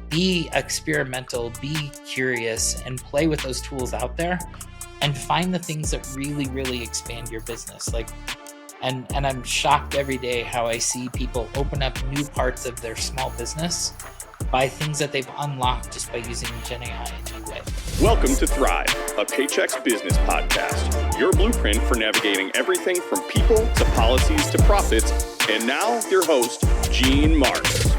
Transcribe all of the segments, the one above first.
be experimental, be curious, and play with those tools out there and find the things that really, really expand your business. And I'm shocked every day how I see people open up new parts of their small business by things that they've unlocked just by using Gen AI in a new way. Welcome to Thrive, a Paychex business podcast, your blueprint for navigating everything from people to policies to profits. And now your host, Gene Marks.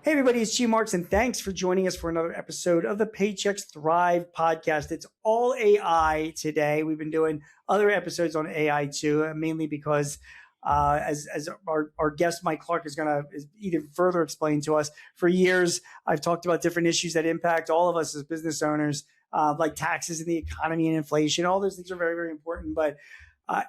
Hey everybody, it's Gene Marks, and thanks for joining us for another episode of the Paychex THRIVE podcast. It's all AI today. We've been doing other episodes on AI too, mainly because as our guest Mike Clark is going to even further explain to us, for years I've talked about different issues that impact all of us as business owners, like taxes and the economy and inflation. All those things are very, very important, but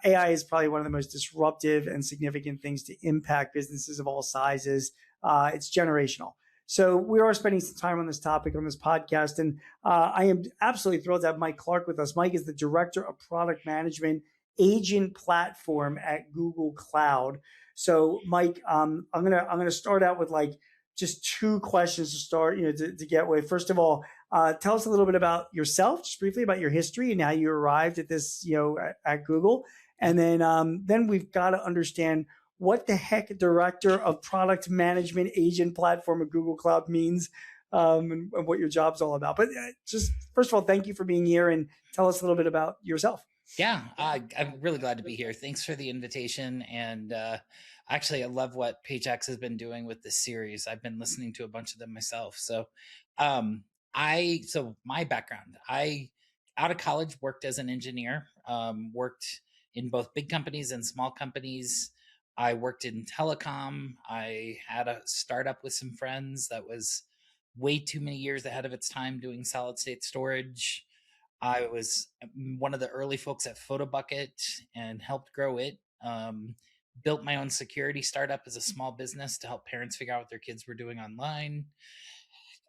AI is probably one of the most disruptive and significant things to impact businesses of all sizes. It's generational. So we are spending some time on this topic on this podcast. And I am absolutely thrilled to have Mike Clark with us. Mike is the Director of Product Management Agent Platform at Google Cloud. So Mike, I'm gonna start out with like just two questions to start, to get with. First of all, tell us a little bit about yourself, just briefly about your history and how you arrived at this, at Google. And then we've got to understand what the heck Director of Product Management Agent Platform at Google Cloud means, and what your job's all about. But just first of all, thank you for being here and tell us a little bit about yourself. Yeah, I'm really glad to be here. Thanks for the invitation. And actually, I love what Paychex has been doing with this series. I've been listening to a bunch of them myself. So my background, I out of college worked as an engineer, worked in both big companies and small companies. I worked in telecom. I had a startup with some friends that was way too many years ahead of its time doing solid state storage. I was one of the early folks at PhotoBucket and helped grow it. Built my own security startup as a small business to help parents figure out what their kids were doing online.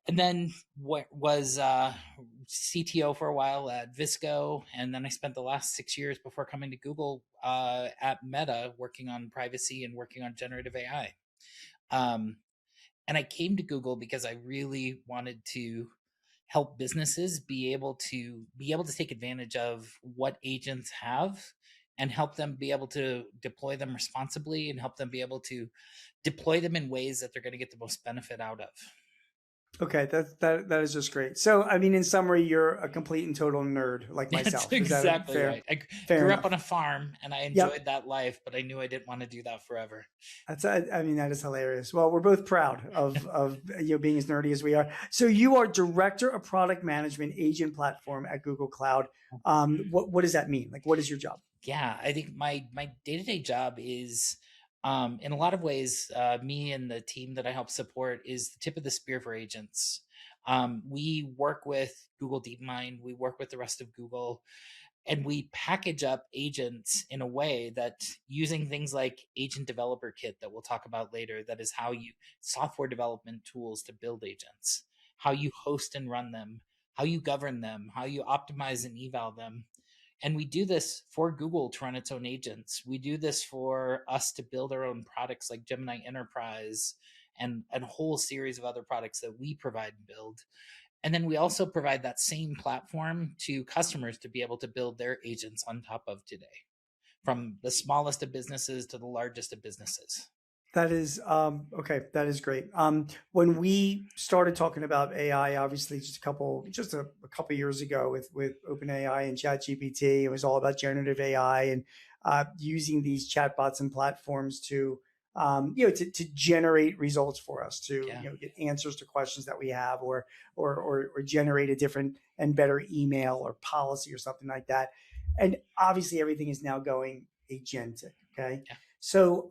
And then was CTO for a while at Visco. And then I spent the last 6 years before coming to Google at Meta, working on privacy and working on generative AI. And I came to Google because I really wanted to help businesses be able to take advantage of what agents have and help them be able to deploy them responsibly and help them be able to deploy them in ways that they're going to get the most benefit out of. Okay, that is just great. So, I mean, in summary, you're a complete and total nerd like myself. That's exactly right. I grew up on a farm and I enjoyed that life, but I knew I didn't want to do that forever. That is hilarious. Well, we're both proud of being as nerdy as we are. So, you are Director of Product Management Agent Platform at Google Cloud. What does that mean? Like, what is your job? Yeah, I think my day-to-day job is, in a lot of ways, me and the team that I help support is the tip of the spear for agents. We work with Google DeepMind, we work with the rest of Google, and we package up agents in a way that, using things like Agent Developer Kit that we'll talk about later, that is how you software development tools to build agents, how you host and run them, how you govern them, how you optimize and eval them. And we do this for Google to run its own agents. We do this for us to build our own products like Gemini Enterprise and a whole series of other products that we provide and build. And then we also provide that same platform to customers to be able to build their agents on top of today, from the smallest of businesses to the largest of businesses. That is okay. That is great. When we started talking about AI, obviously just a couple years ago with OpenAI and ChatGPT, it was all about generative AI and using these chatbots and platforms to to generate results for us, to get answers to questions that we have, or generate a different and better email or policy or something like that. And obviously everything is now going agentic. Okay, so.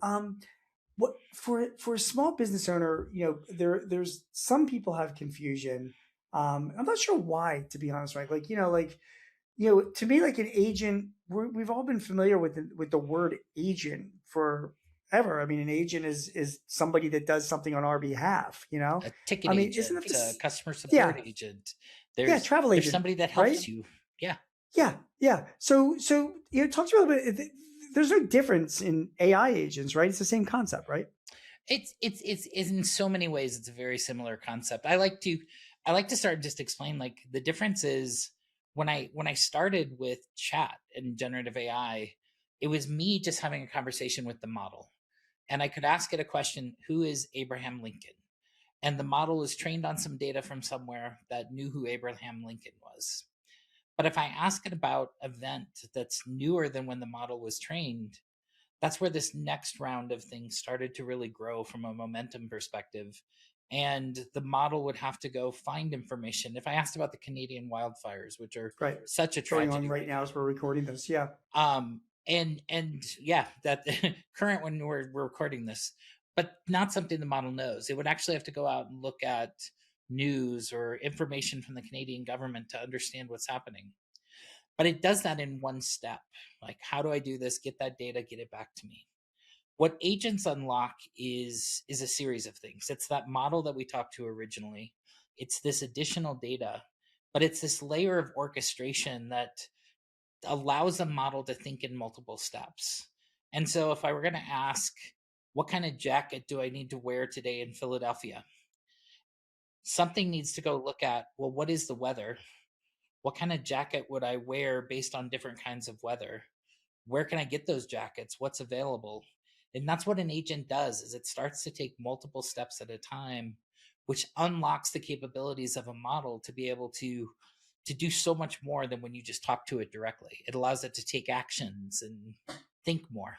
What for a small business owner, there's some people have confusion. I'm not sure why, to be honest, right? To me, like an agent, we've all been familiar with the word agent forever. I mean, an agent is somebody that does something on our behalf. A ticket agent, isn't it a customer support agent? Travel agent. There's somebody that helps you. Yeah. So talk to me a little bit. There's no difference in AI agents, right? It's the same concept, right? It's in so many ways it's a very similar concept. I like to start just explain like the difference is when I started with chat and generative AI, it was me just having a conversation with the model. And I could ask it a question, who is Abraham Lincoln? And the model was trained on some data from somewhere that knew who Abraham Lincoln was. But if I ask it about an event that's newer than when the model was trained, that's where this next round of things started to really grow from a momentum perspective. And the model would have to go find information. If I asked about the Canadian wildfires, which are Right. such a Going on tragedy right now as we're recording this. Yeah. and yeah, that current when we're recording this, but not something the model knows. It would actually have to go out and look at news or information from the Canadian government to understand what's happening. But it does that in one step. Like, how do I do this? Get that data, get it back to me. What agents unlock is a series of things. It's that model that we talked to originally. It's this additional data, but it's this layer of orchestration that allows the model to think in multiple steps. And so if I were going to ask, what kind of jacket do I need to wear today in Philadelphia? Something needs to go look at, well, what is the weather? What kind of jacket would I wear based on different kinds of weather? Where can I get those jackets? What's available? And that's what an agent does is it starts to take multiple steps at a time, which unlocks the capabilities of a model to be able to do so much more than when you just talk to it directly. It allows it to take actions and think more.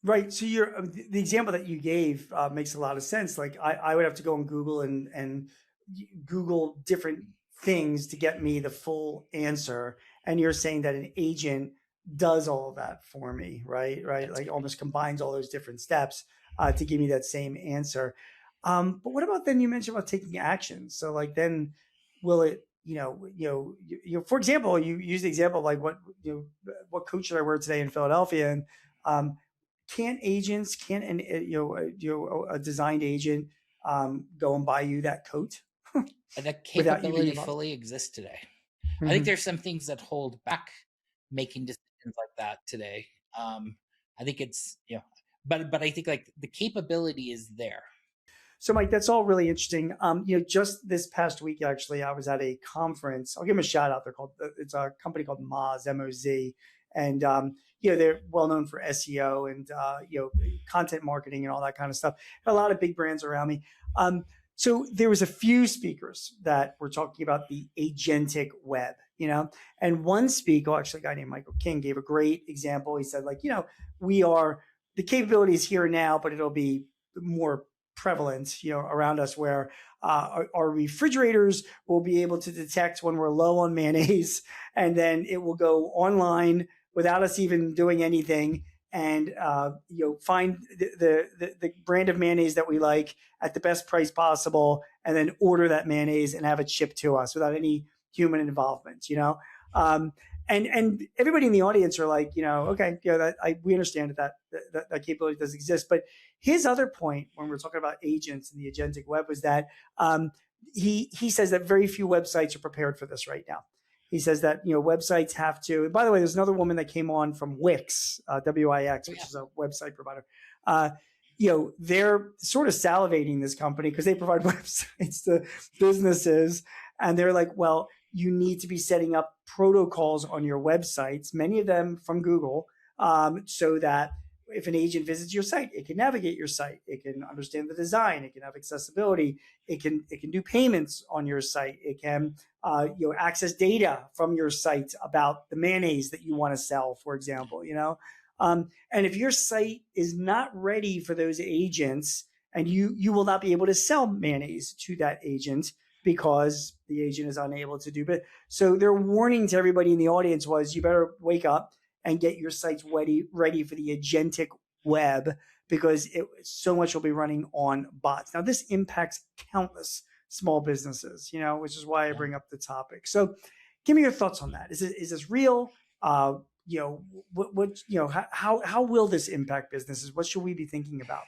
Right. So the example that you gave makes a lot of sense. Like I would have to go on Google and Google different things to get me the full answer. And you're saying that an agent does all of that for me, right? Right. That's Like correct. almost combines all those different steps to give me that same answer. But what about then you mentioned about taking action? So like then will it, for example, you use the example of like what coach should I wear today in Philadelphia? And can't agents, can't an a designed agent go and buy you that coat And the without you being capability involved? fully exists today. I think Mhm. there's some things that hold back making decisions like that today. I think it's but I think like the capability is there. So, Mike, that's all really interesting. Just this past week, actually, I was at a conference. I'll give them a shout out. It's a company called Moz, M-O-Z, and they're well known for SEO and content marketing and all that kind of stuff. Had a lot of big brands around me. So there was a few speakers that were talking about the agentic web, and one speaker, actually a guy named Michael King, gave a great example. He said, like, we are the capability is here now, but it'll be more prevalent, around us, where our refrigerators will be able to detect when we're low on mayonnaise, and then it will go online without us even doing anything, and find the brand of mayonnaise that we like at the best price possible, and then order that mayonnaise and have it shipped to us without any human involvement. And everybody in the audience are like, okay, we understand that capability does exist, but his other point when we're talking about agents and the agentic web was that he says that very few websites are prepared for this right now. He says that websites have to. And by the way, there's another woman that came on from Wix, Wix, Oh, which yeah. is a website provider. They're sort of salivating this company because they provide websites to businesses, and they're like, well, you need to be setting up protocols on your websites, many of them from Google, so that if an agent visits your site, it can navigate your site, it can understand the design, it can have accessibility, it can do payments on your site, it can access data from your site about the mayonnaise that you want to sell, for example. And if your site is not ready for those agents, and you will not be able to sell mayonnaise to that agent because the agent is unable to do it. So their warning to everybody in the audience was, you better wake up and get your sites ready for the agentic web, because so much will be running on bots. Now, this impacts countless small businesses, which is why I Yeah. bring up the topic. So give me your thoughts on that. Is this real? How will this impact businesses? What should we be thinking about?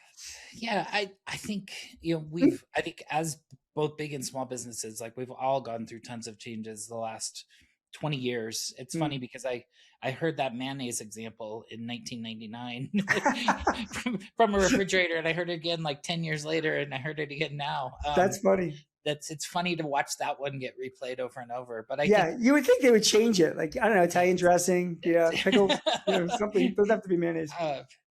Yeah, I think I think as both big and small businesses, like we've all gone through tons of changes the last 20 years. It's funny Mm, because I I heard that mayonnaise example in 1999 from a refrigerator, and I heard it again like 10 years later, and I heard it again now. That's funny. It's funny to watch that one get replayed over and over. But I think, Yeah, you would think they would change it. Like, I don't know, Italian dressing, pickles, something. It doesn't have to be mayonnaise.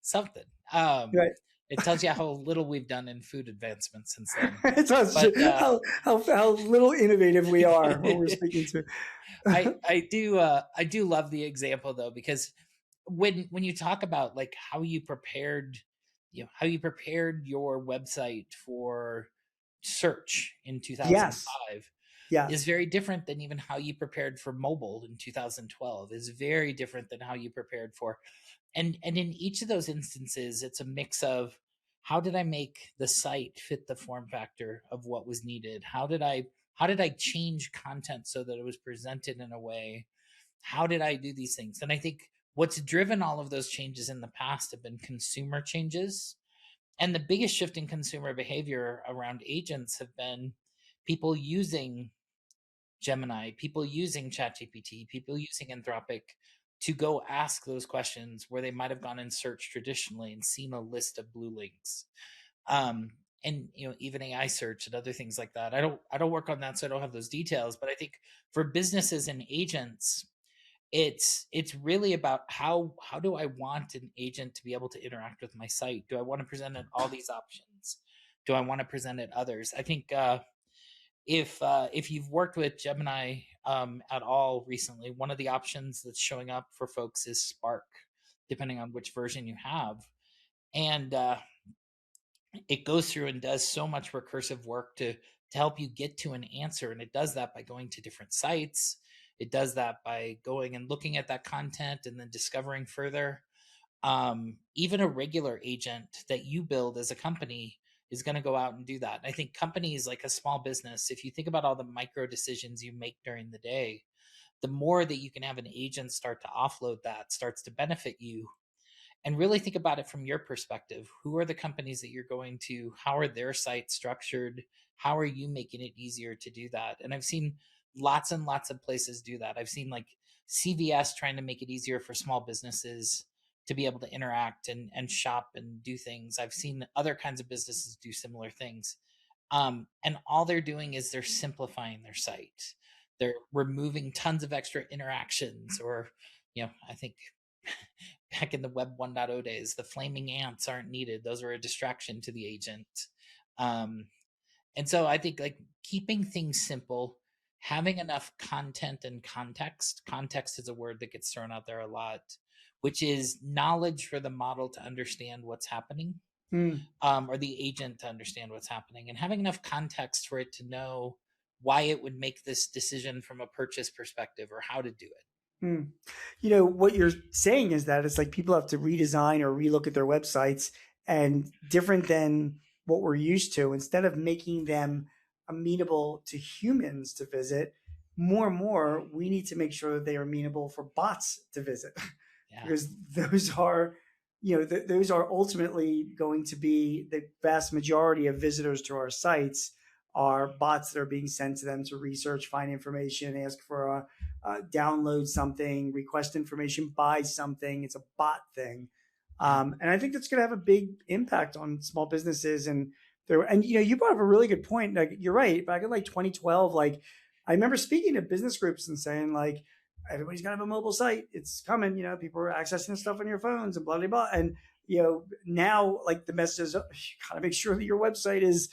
Something. Right. It tells you how little we've done in food advancement since then. It tells But you how little innovative we are when we're speaking to. I do love the example though, because when you talk about like how you prepared your website for search in Yes. 2005 is Yes. very different than even how you prepared for mobile in 2012, is very different than how you prepared for, and in each of those instances it's a mix of how did I make the site fit the form factor of what was needed, how did I change content so that it was presented in a way, how did I do these things. And I think what's driven all of those changes in the past have been consumer changes, and the biggest shift in consumer behavior around agents have been people using Gemini, people using ChatGPT, people using Anthropic to go ask those questions where they might have gone and searched traditionally and seen a list of blue links. Um, and even AI search and other things like that. I don't work on that, so I don't have those details. But I think for businesses and agents, it's really about how do I want an agent to be able to interact with my site? Do I want to present it all these options? Do I want to present it others? I think if you've worked with Gemini at all recently, one of the options that's showing up for folks is Spark, depending on which version you have, and it goes through and does so much recursive work to help you get to an answer, and it does that by going to different sites. It does that by going and looking at that content and then discovering further. Even a regular agent that you build as a company is going to go out and do that. I think companies like a small business, if you think about all the micro decisions you make during the day, the more that you can have an agent start to offload that starts to benefit you. And really think about it from your perspective. Who are the companies that you're going to? How are their sites structured? How are you making it easier to do that? And I've seen lots and lots of places do that. I've seen like CVS trying to make it easier for small businesses to be able to interact and shop and do things. I've seen other kinds of businesses do similar things. And all they're doing is they're simplifying their site. They're removing tons of extra interactions, or, I think back in the Web 1.0 days, the flaming ants aren't needed. Those are a distraction to the agent. And so I think like keeping things simple, having enough content and context is a word that gets thrown out there a lot, which is knowledge for the model to understand what's happening, or the agent to understand what's happening, and having enough context for it to know why it would make this decision from a purchase perspective or how to do it. What you're saying is that it's like people have to redesign or relook at their websites, and different than what we're used to, instead of making them amenable to humans to visit, more and more, we need to make sure that they are amenable for bots to visit. Yeah. Because those are ultimately going to be the vast majority of visitors to our sites are bots that are being sent to them to research, find information, ask for download something, request information, buy something. It's a bot thing. And I think that's going to have a big impact on small businesses. And you brought up a really good point. Like, you're right. Back in like 2012, like I remember speaking to business groups and saying like, everybody's got to have a mobile site. It's coming. People are accessing stuff on your phones and blah, blah, blah. And, now like the message is, you got to make sure that your website has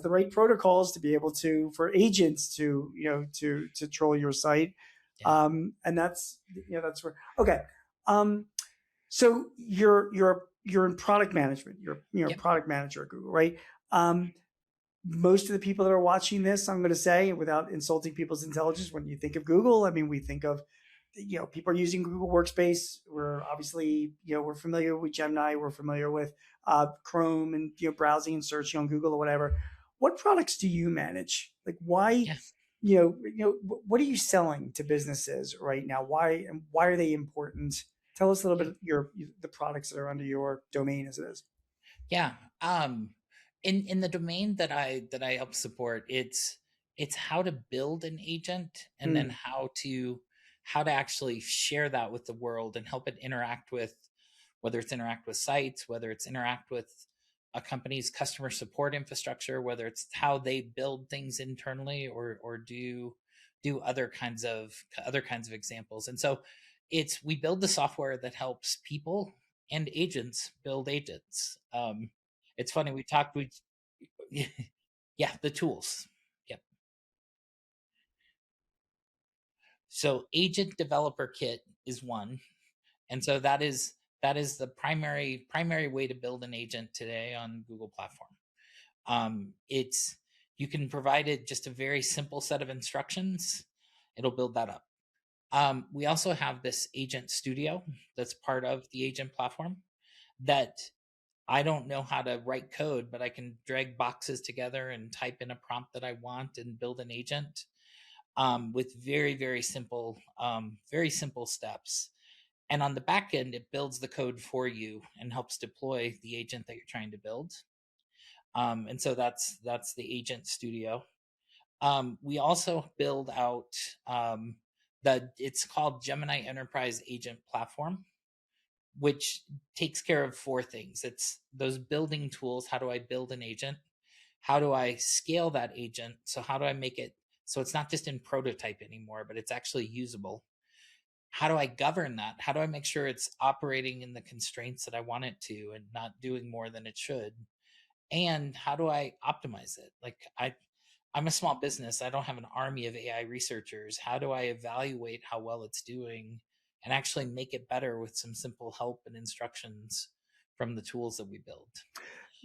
the right protocols to be able for agents to troll your site. Yeah. And that's where, okay. So you're in product management, you're yep. Product manager at Google, right? Most of the people that are watching this, I'm going to say, without insulting people's intelligence, when you think of Google, I mean, we think of, people are using Google Workspace. We're obviously, we're familiar with Gemini. We're familiar with Chrome and, browsing and searching on Google or whatever. What products do you manage? Like, why, yeah. What are you selling to businesses right now? Why are they important? Tell us a little bit the products that are under your domain as it is. Yeah. In the domain that I help support, it's how to build an agent, and then how how to actually share that with the world and help it interact with, whether it's interact with sites, whether it's interact with a company's customer support infrastructure, whether it's how they build things internally, or do other kinds of examples. And so it's we build the software that helps people and agents build agents. It's funny, we yeah, the tools. Yep. So agent developer kit is one. And so that is the primary way to build an agent today on Google platform. It's You can provide it just a very simple set of instructions. It'll build that up. We also have this agent studio that's part of the agent platform that I don't know how to write code, but I can drag boxes together and type in a prompt that I want and build an agent with very simple steps. And on the back end, it builds the code for you and helps deploy the agent that you're trying to build. And so that's the agent studio. We also build out it's called Gemini Enterprise Agent Platform, which takes care of four things. It's those building tools. How do I build an agent? How do I scale that agent? So how do I make it so it's not just in prototype anymore, but it's actually usable? How do I govern that? How do I make sure it's operating in the constraints that I want it to and not doing more than it should? And how do I optimize it? I'm a small business. I don't have an army of AI researchers. How do I evaluate how well it's doing and actually make it better with some simple help and instructions from the tools that we build?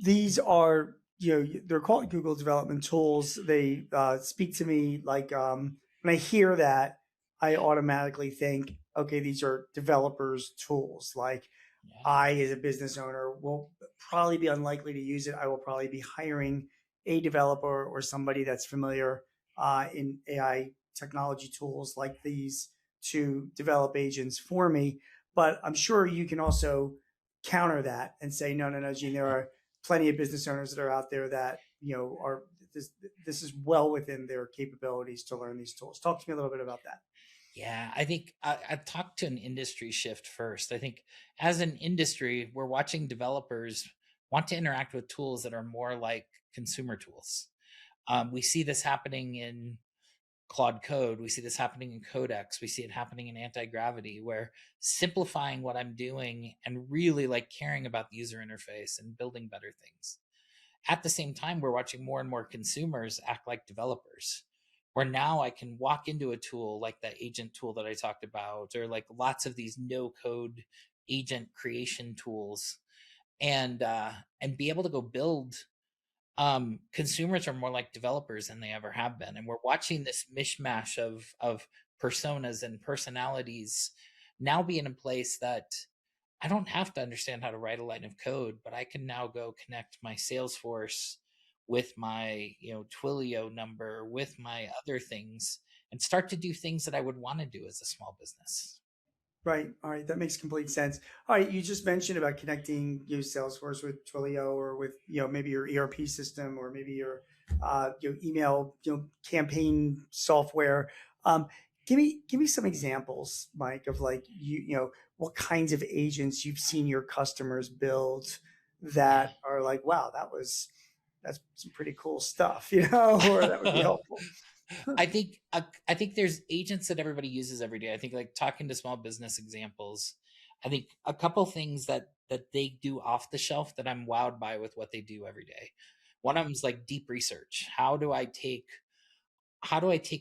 These are, they're called Google development tools. They speak to me like when I hear that, I automatically think, okay, these are developers' tools. Like Yeah. I, as a business owner, will probably be unlikely to use it. I will probably be hiring a developer or somebody that's familiar in AI technology tools like these to develop agents for me. But I'm sure you can also counter that and say, no, no, no, Gene, there are plenty of business owners that are out there that, are this is well within their capabilities to learn these tools. Talk to me a little bit about that. Yeah, I think I talked to an industry shift first. I think as an industry, we're watching developers want to interact with tools that are more like consumer tools. We see this happening in Claude Code. We see this happening in Codex. We see it happening in Anti-Gravity, where simplifying what I'm doing and really like caring about the user interface and building better things. At the same time, we're watching more and more consumers act like developers, where now I can walk into a tool like that agent tool that I talked about, or like lots of these no code agent creation tools, and be able to go build. Consumers are more like developers than they ever have been, and we're watching this mishmash of personas and personalities now be in a place that I don't have to understand how to write a line of code, but I can now go connect my Salesforce with my, Twilio number, with my other things, and start to do things that I would want to do as a small business. Right. All right. That makes complete sense. All right. You just mentioned about connecting Salesforce with Twilio or with, maybe your ERP system or maybe your email, campaign software. Give me some examples, Mike, of like, what kinds of agents you've seen your customers build that are like, wow, that's some pretty cool stuff, or that would be helpful. I think there's agents that everybody uses every day. I think like talking to small business examples, I think a couple things that they do off the shelf that I'm wowed by with what they do every day. One of them is like deep research. How do I take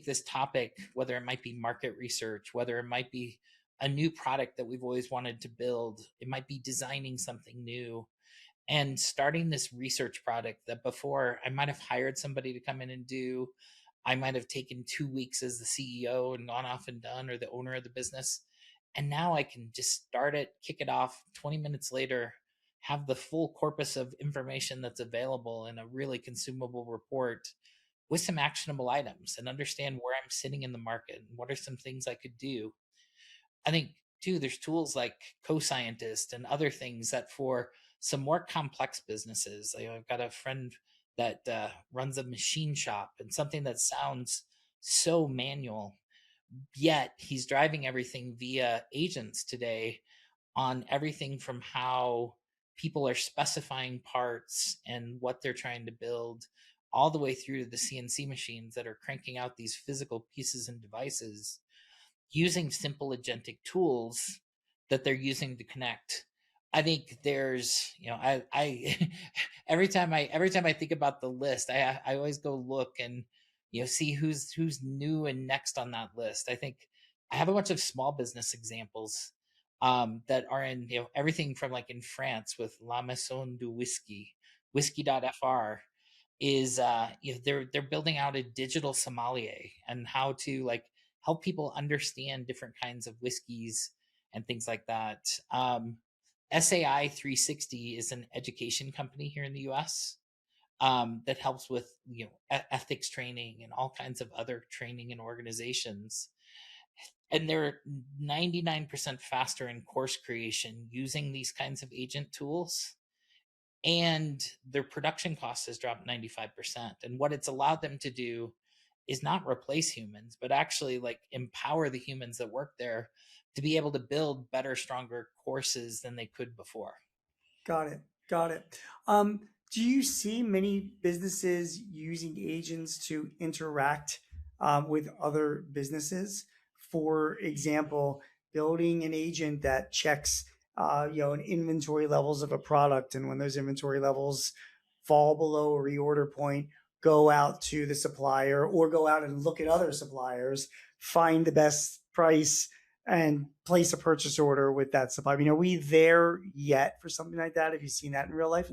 this topic, whether it might be market research, whether it might be a new product that we've always wanted to build, it might be designing something new, and starting this research product that before I might have hired somebody to come in and do. I might have taken 2 weeks as the CEO and gone off and done, or the owner of the business. And now I can just start it, kick it off 20 minutes later, have the full corpus of information that's available in a really consumable report with some actionable items, and understand where I'm sitting in the market and what are some things I could do. I think too, there's tools like Co-Scientist and other things that for some more complex businesses, I've got a friend that runs a machine shop, and something that sounds so manual, Yet he's driving everything via agents today, on everything from how people are specifying parts and what they're trying to build, all the way through to the CNC machines that are cranking out these physical pieces and devices using simple agentic tools that they're using to connect. I think there's, I every time I think about the list, I always go look and see who's new and next on that list. I think I have a bunch of small business examples that are in everything from, like, in France with La Maison du Whiskey, whiskey.fr, is they're building out a digital sommelier and how to, like, help people understand different kinds of whiskeys and things like that. SAI 360 is an education company here in the US that helps with ethics training and all kinds of other training and organizations. And they're 99% faster in course creation using these kinds of agent tools, and their production cost has dropped 95%. And what it's allowed them to do is not replace humans, but actually, like, empower the humans that work there to be able to build better, stronger courses than they could before. Got it. Got it. Do you see many businesses using agents to interact with other businesses? For example, building an agent that checks, an inventory levels of a product, and when those inventory levels fall below a reorder point, go out to the supplier or go out and look at other suppliers, find the best price, and place a purchase order with that supplier. I mean, are we there yet for something like that? Have you seen that in real life?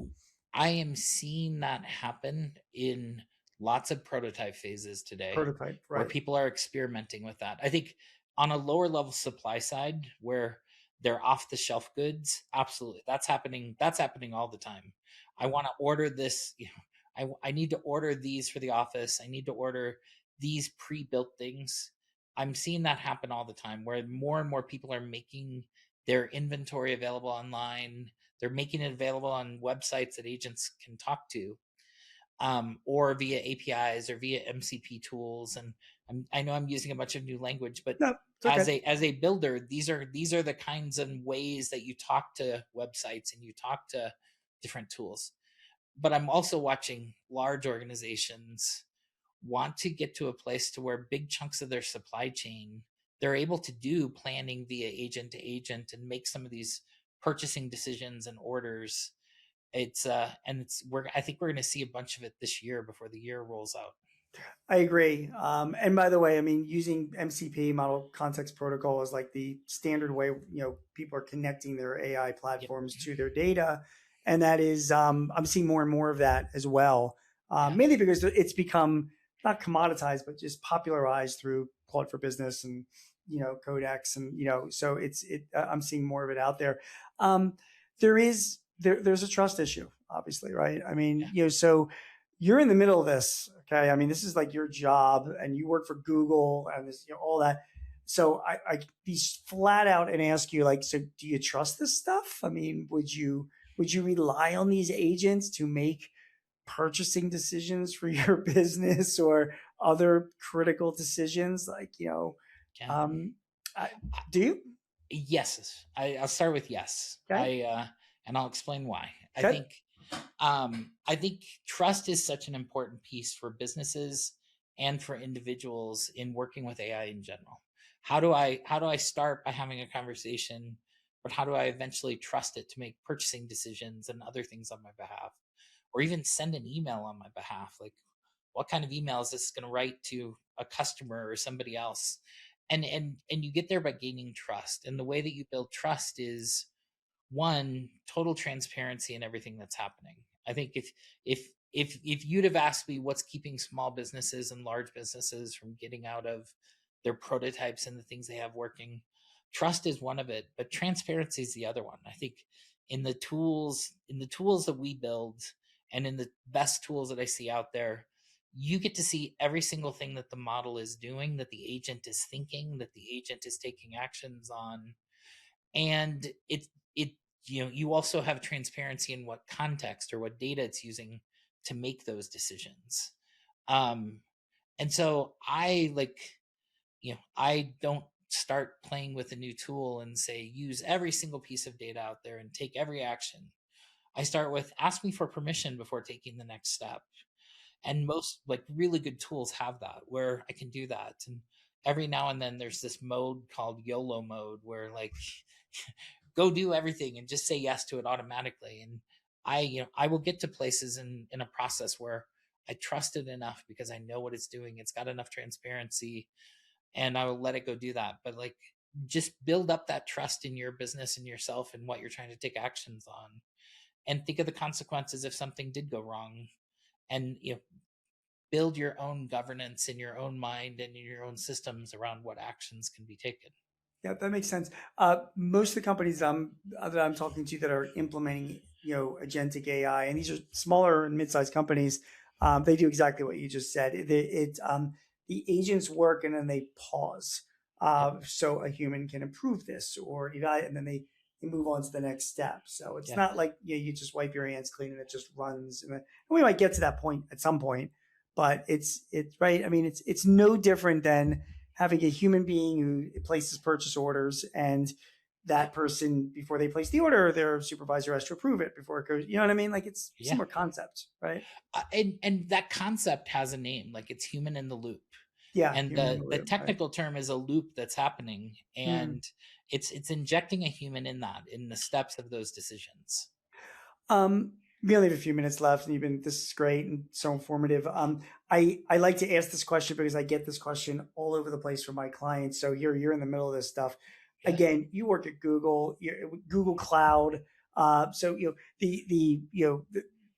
I am seeing that happen in lots of prototype phases today Prototype, where right? people are experimenting with that. I think on a lower level supply side where they're off the shelf goods, absolutely. That's happening. That's happening all the time. I want to order this, I need to order these for the office. I need to order these pre-built things. I'm seeing that happen all the time where more and more people are making their inventory available online. They're making it available on websites that agents can talk to, or via APIs or via MCP tools. And I know I'm using a bunch of new language, but No, it's as okay. a builder, these are the kinds of ways that you talk to websites and you talk to different tools. But I'm also watching large organizations want to get to a place to where big chunks of their supply chain, they're able to do planning via agent to agent and make some of these purchasing decisions and orders. I think we're going to see a bunch of it this year before the year rolls out. I agree. And by the way, I mean, using MCP, Model Context Protocol, is like the standard way, people are connecting their AI Yep. platforms to their data. And that is, I'm seeing more and more of that as well, Yeah. mainly because it's become not commoditized, but just popularized through Claude for Business and, Codex. And, so I'm seeing more of it out there. There's a trust issue, obviously, right? I mean, Yeah. so you're in the middle of this. Okay. I mean, this is like your job and you work for Google and this, all that. So I be flat out and ask you, like, so do you trust this stuff? I mean, would you rely on these agents to make purchasing decisions for your business or other critical decisions? Like, Yeah. um, do you? Yes. I'll start with yes. Okay. And I'll explain why. Okay. I think trust is such an important piece for businesses and for individuals in working with AI in general. How do I start by having a conversation, but how do I eventually trust it to make purchasing decisions and other things on my behalf, or even send an email on my behalf? Like, what kind of email is this going to write to a customer or somebody else? And you get there by gaining trust. And the way that you build trust is, one, total transparency in everything that's happening. I think if you'd have asked me what's keeping small businesses and large businesses from getting out of their prototypes and the things they have working, trust is one of it, but transparency is the other one. I think in the tools that we build and in the best tools that I see out there, you get to see every single thing that the model is doing, that the agent is thinking, that the agent is taking actions on. And it you also have transparency in what context or what data it's using to make those decisions. um and so I like I don't start playing with a new tool and say use every single piece of data out there and take every action. I start with ask me for permission before taking the next step. And most like really good tools have that where I can do that. And every now and then there's this mode called YOLO mode where like go do everything and just say yes to it automatically. And I will get to places in a process where I trust it enough because I know what it's doing. It's got enough transparency and I will let it go do that. But like just build up that trust in your business and yourself and what you're trying to take actions on and think of the consequences if something did go wrong and build your own governance in your own mind and in your own systems around what actions can be taken. Yeah, that makes sense. Most of the companies that I'm talking to that are implementing, agentic AI, and these are smaller and mid-sized companies, they do exactly what you just said. The agents work and then they pause, Yep. so a human can improve this or evaluate, and then they move on to the next step. So it's Yeah. not like you just wipe your hands clean and it just runs. And we might get to that point at some point, but it's right. I mean, it's no different than having a human being who places purchase orders and that person, before they place the order, their supervisor has to approve it before it goes. You know what I mean? Like it's Yeah. similar concept, right? And that concept has a name, like it's human in the loop. Yeah. And the technical term is a loop that's happening, and it's injecting a human in the steps of those decisions. We only have a few minutes left, and this is great and so informative. I like to ask this question because I get this question all over the place from my clients. So you're in the middle of this stuff. Yeah. Again, you work at Google, Google Cloud. So the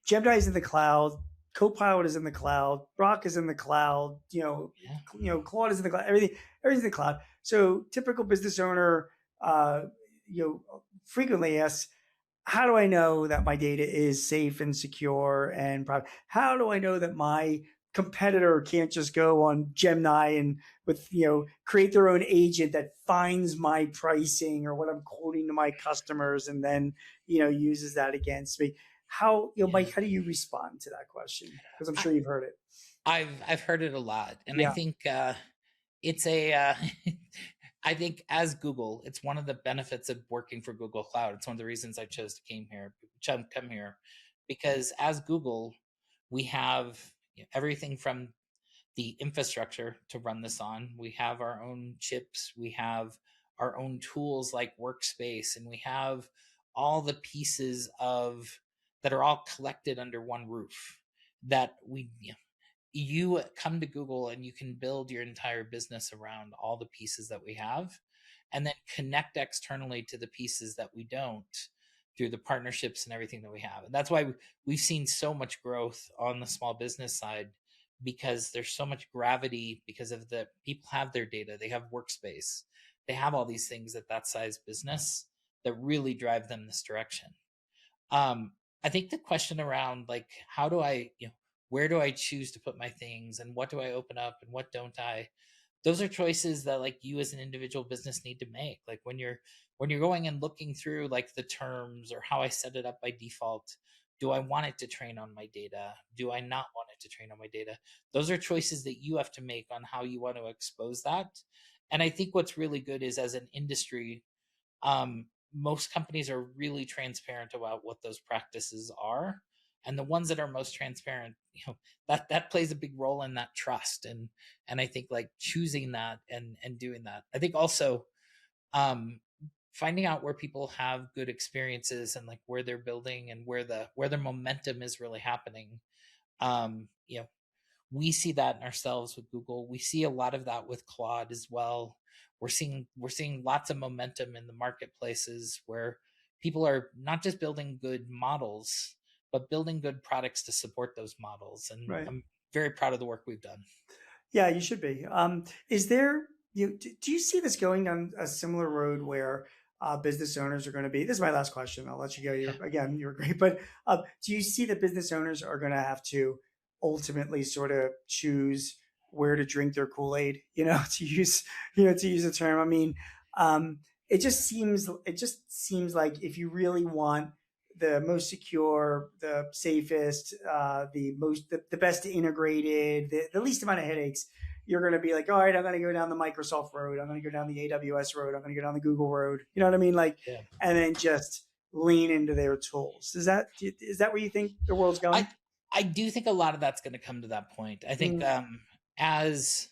Gemini is in the cloud, Copilot is in the cloud, Grok is in the cloud. Claude is in the cloud. Everything's in the cloud. So typical business owner, frequently asks, how do I know that my data is safe and secure and private? How do I know that my competitor can't just go on Gemini and create their own agent that finds my pricing or what I'm quoting to my customers and then uses that against me? How Mike, how do you respond to that question? Because I'm sure you've heard it. I've heard it a lot, and I think it's a I think as Google, it's one of the benefits of working for Google Cloud. It's one of the reasons I chose to come here, because as Google, we have everything from the infrastructure to run this on. We have our own chips. We have our own tools like Workspace, and we have all the pieces that are all collected under one roof that you come to Google and you can build your entire business around all the pieces that we have and then connect externally to the pieces that we don't through the partnerships and everything that we have. And that's why we've seen so much growth on the small business side, because there's so much gravity because of the people have their data, they have Workspace, they have all these things that size business that really drive them this direction. I think the question around like, how do I, where do I choose to put my things and what do I open up and what don't I? Those are choices that like you as an individual business need to make. Like when you're going and looking through like the terms or how I set it up by default, do I want it to train on my data? Do I not want it to train on my data? Those are choices that you have to make on how you want to expose that. And I think what's really good is as an industry, most companies are really transparent about what those practices are, and the ones that are most transparent, that plays a big role in that trust. And I think like choosing that and doing that. I think also finding out where people have good experiences and like where they're building and where their momentum is really happening. We see that in ourselves with Google. We see a lot of that with Claude as well. We're seeing lots of momentum in the marketplaces where people are not just building good models, but building good products to support those models. And right. I'm very proud of the work we've done. Yeah, you should be. Is there, do you see this going on a similar road where business owners are going to be, this is my last question, I'll let you go. Again, you were great, but do you see that business owners are going to have to ultimately sort of choose where to drink their Kool-Aid, to use a term? I mean, it just seems like if you really want the most secure, the safest, the best integrated, the least amount of headaches, you're going to be like, all right, I'm going to go down the Microsoft road. I'm going to go down the AWS road. I'm going to go down the Google road. You know what I mean? Like, Yeah. and then just lean into their tools. Is that where you think the world's going? I do think a lot of that's going to come to that point. I think as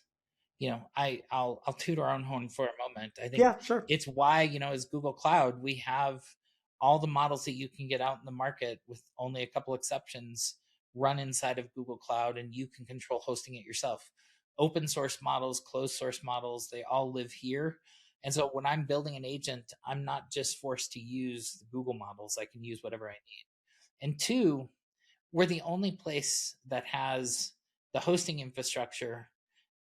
you know, I'll toot our own horn for a moment. I think sure. It's why, as Google Cloud, we have all the models that you can get out in the market with only a couple exceptions run inside of Google Cloud, and you can control hosting it yourself. Open source models, closed source models, they all live here. And so when I'm building an agent, I'm not just forced to use the Google models. I can use whatever I need. And two, we're the only place that has the hosting infrastructure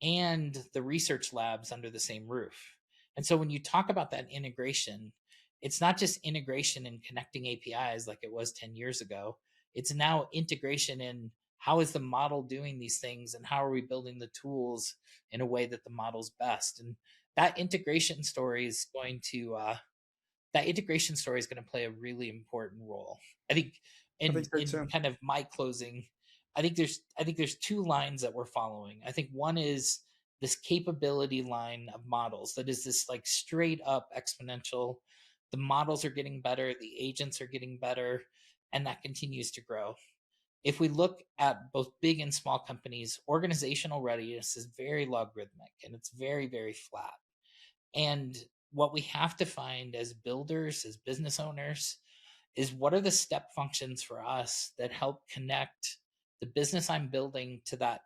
and the research labs under the same roof. And so when you talk about that integration, it's not just integration and connecting APIs like it was 10 years ago. It's now integration in how is the model doing these things, and how are we building the tools in a way that the model's best. And that integration story is going to play a really important role. I think in kind of my closing, I think there's two lines that we're following. I think one is this capability line of models that is this like straight up exponential. The models are getting better, the agents are getting better, and that continues to grow. If we look at both big and small companies, organizational readiness is very logarithmic and it's very, very flat. And what we have to find as builders, as business owners, is what are the step functions for us that help connect the business I'm building to that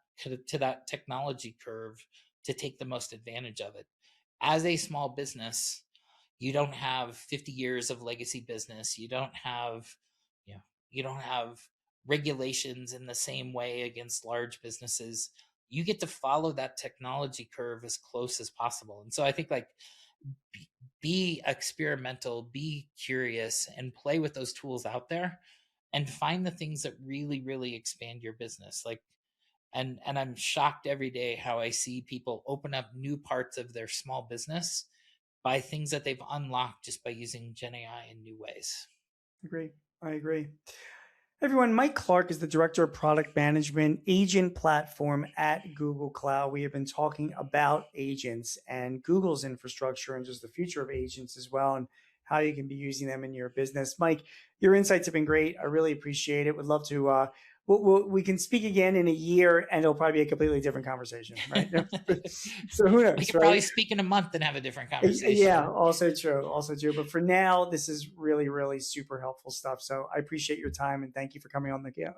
technology curve to take the most advantage of it. As a small business, you don't have 50 years of legacy business. You don't have regulations in the same way against large businesses. You get to follow that technology curve as close as possible. And so I think like be experimental, be curious, and play with those tools out there and find the things that really, really expand your business. Like, and I'm shocked every day how I see people open up new parts of their small business by things that they've unlocked just by using Gen AI in new ways. I agree. Everyone, Mike Clark is the Director of Product Management Agent Platform at Google Cloud. We have been talking about agents and Google's infrastructure and just the future of agents as well, and how you can be using them in your business. Mike, your insights have been great. I really appreciate it. Would love to, we can speak again in a year and it'll probably be a completely different conversation, right? So who knows? We could probably speak in a month and have a different conversation. Yeah, also true. But for now, this is really, really super helpful stuff. So I appreciate your time and thank you for coming on the show.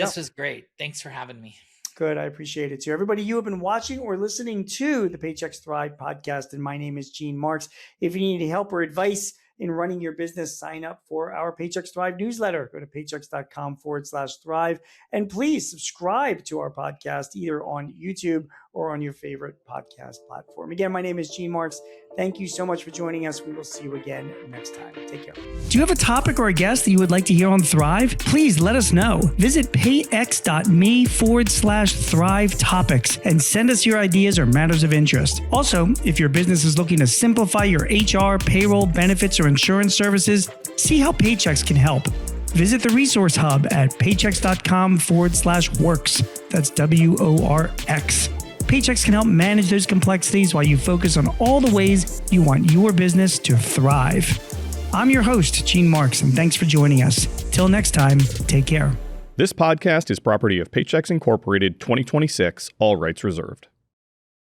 This was great. Thanks for having me. Good. I appreciate it too. Everybody, you have been watching or listening to the Paychex Thrive podcast, and my name is Gene Marks. If you need any help or advice in running your business, sign up for our Paychex Thrive newsletter. Go to paychex.com/thrive. And please subscribe to our podcast either on YouTube or on your favorite podcast platform. Again, my name is Gene Marks. Thank you so much for joining us. We will see you again next time. Take care. Do you have a topic or a guest that you would like to hear on Thrive? Please let us know. Visit payx.me/Thrive topics and send us your ideas or matters of interest. Also, if your business is looking to simplify your HR, payroll, benefits, or insurance services, see how Paychex can help. Visit the resource hub at paychex.com/works. That's WORX. Paychex can help manage those complexities while you focus on all the ways you want your business to thrive. I'm your host, Gene Marks, and thanks for joining us. Till next time, take care. This podcast is property of Paychex Incorporated 2026, all rights reserved.